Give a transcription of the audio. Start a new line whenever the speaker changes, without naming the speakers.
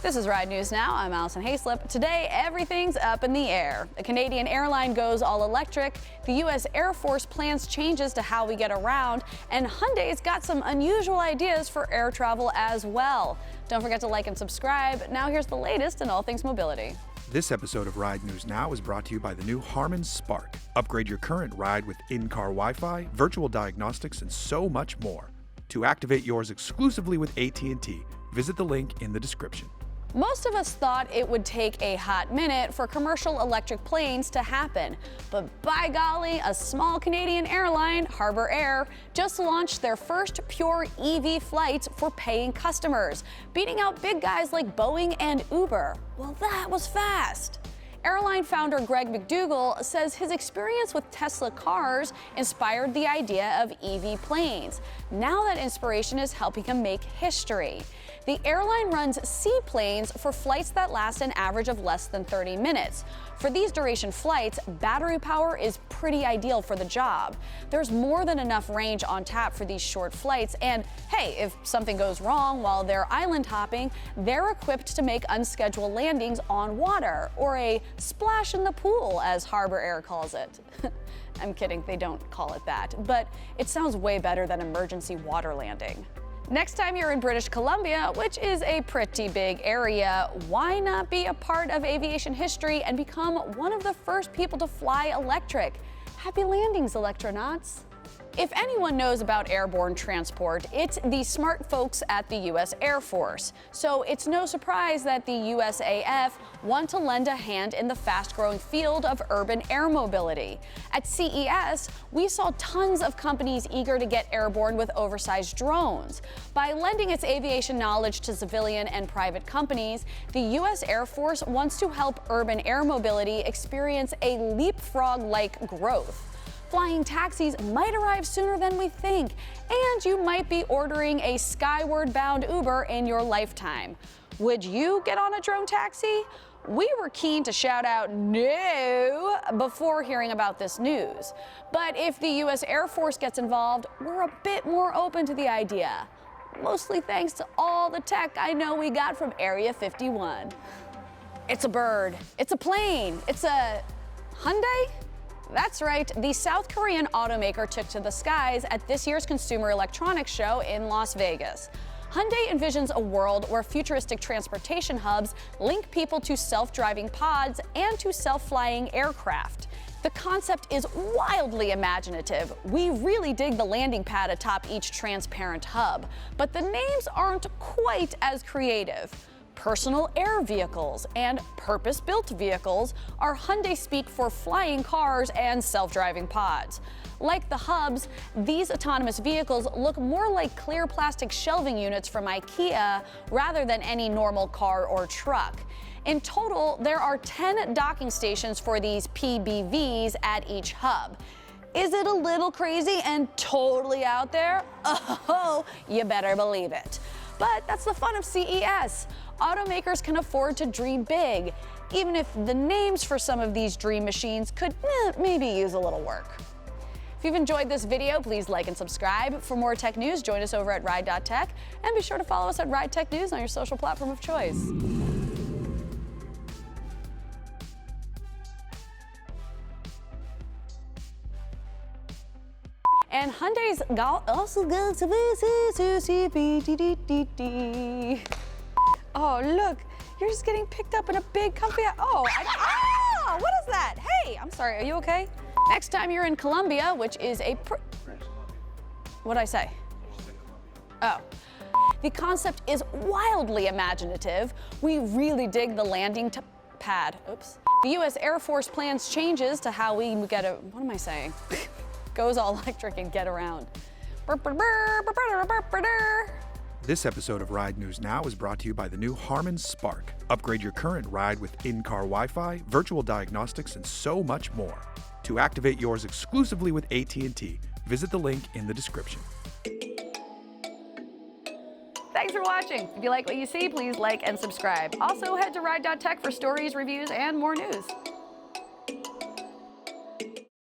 This is Ride News Now. I'm Alison Haislip. Today, everything's up in the air. A Canadian airline goes all electric. The U.S. Air Force plans changes to how we get around. And Hyundai's got some unusual ideas for air travel as well. Don't forget to like and subscribe. Now here's the latest in all things mobility.
This episode of Ride News Now is brought to you by the new Harman Spark. Upgrade your current ride with in-car Wi-Fi, virtual diagnostics, and so much more. To activate yours exclusively with AT&T, visit the link in the description.
Most of us thought it would take a hot minute for commercial electric planes to happen, but by golly, a small Canadian airline, Harbour Air, just launched their first pure EV flights for paying customers, beating out big guys like Boeing and Uber. Well, that was fast. Airline founder Greg McDougall says his experience with Tesla cars inspired the idea of EV planes. Now that inspiration is helping him make history. The airline runs seaplanes for flights that last an average of less than 30 minutes. For these duration flights, battery power is pretty ideal for the job. There's more than enough range on tap for these short flights, and hey, if something goes wrong while they're island hopping, they're equipped to make unscheduled landings on water, or a splash in the pool, as Harbour Air calls it. I'm kidding, they don't call it that, but it sounds way better than emergency water landing. Next time you're in British Columbia, which is a pretty big area, why not be a part of aviation history and become one of the first people to fly electric? Happy landings, electronauts! If anyone knows about airborne transport, it's the smart folks at the U.S. Air Force. So it's no surprise that the USAF want to lend a hand in the fast-growing field of urban air mobility. At CES, we saw tons of companies eager to get airborne with oversized drones. By lending its aviation knowledge to civilian and private companies, the U.S. Air Force wants to help urban air mobility experience a leapfrog-like growth. Flying taxis might arrive sooner than we think, and you might be ordering a skyward-bound Uber in your lifetime. Would you get on a drone taxi? We were keen to shout out no before hearing about this news. But if the U.S. Air Force gets involved, we're a bit more open to the idea. Mostly thanks to all the tech I know we got from Area 51. It's a bird. It's a plane. It's a Hyundai? That's right, the South Korean automaker took to the skies at this year's Consumer Electronics Show in Las Vegas. Hyundai envisions a world where futuristic transportation hubs link people to self-driving pods and to self-flying aircraft. The concept is wildly imaginative. We really dig the landing pad atop each transparent hub, but the names aren't quite as creative. Personal air vehicles and purpose-built vehicles are Hyundai speak for flying cars and self-driving pods. Like the hubs, these autonomous vehicles look more like clear plastic shelving units from IKEA rather than any normal car or truck. In total, there are 10 docking stations for these PBVs at each hub. Is it a little crazy and totally out there? Oh, you better believe it. But that's the fun of CES. Automakers can afford to dream big, even if the names for some of these dream machines could maybe use a little work. If you've enjoyed this video, please like and subscribe. For more tech news, join us over at ride.tech, and be sure to follow us at RideTechNews on your social platform of choice. And Hyundai's also goes to Oh, look, you're just getting picked up in a big comfy. What is that? Hey, I'm sorry, are you okay? Next time you're in Colombia, which is a what'd I say? Oh. The concept is wildly imaginative. We really dig the landing pad. Oops. The U.S. Air Force plans changes to how we get a, what am I saying? Goes all electric and get around.
This episode of Ride News Now is brought to you by the new Harman Spark. Upgrade your current ride with in-car Wi-Fi, virtual diagnostics, and so much more. To activate yours exclusively with AT&T, visit the link in the description.
Thanks for watching. If you like what you see, please like and subscribe. Also, head to ride.tech for stories, reviews, and more news.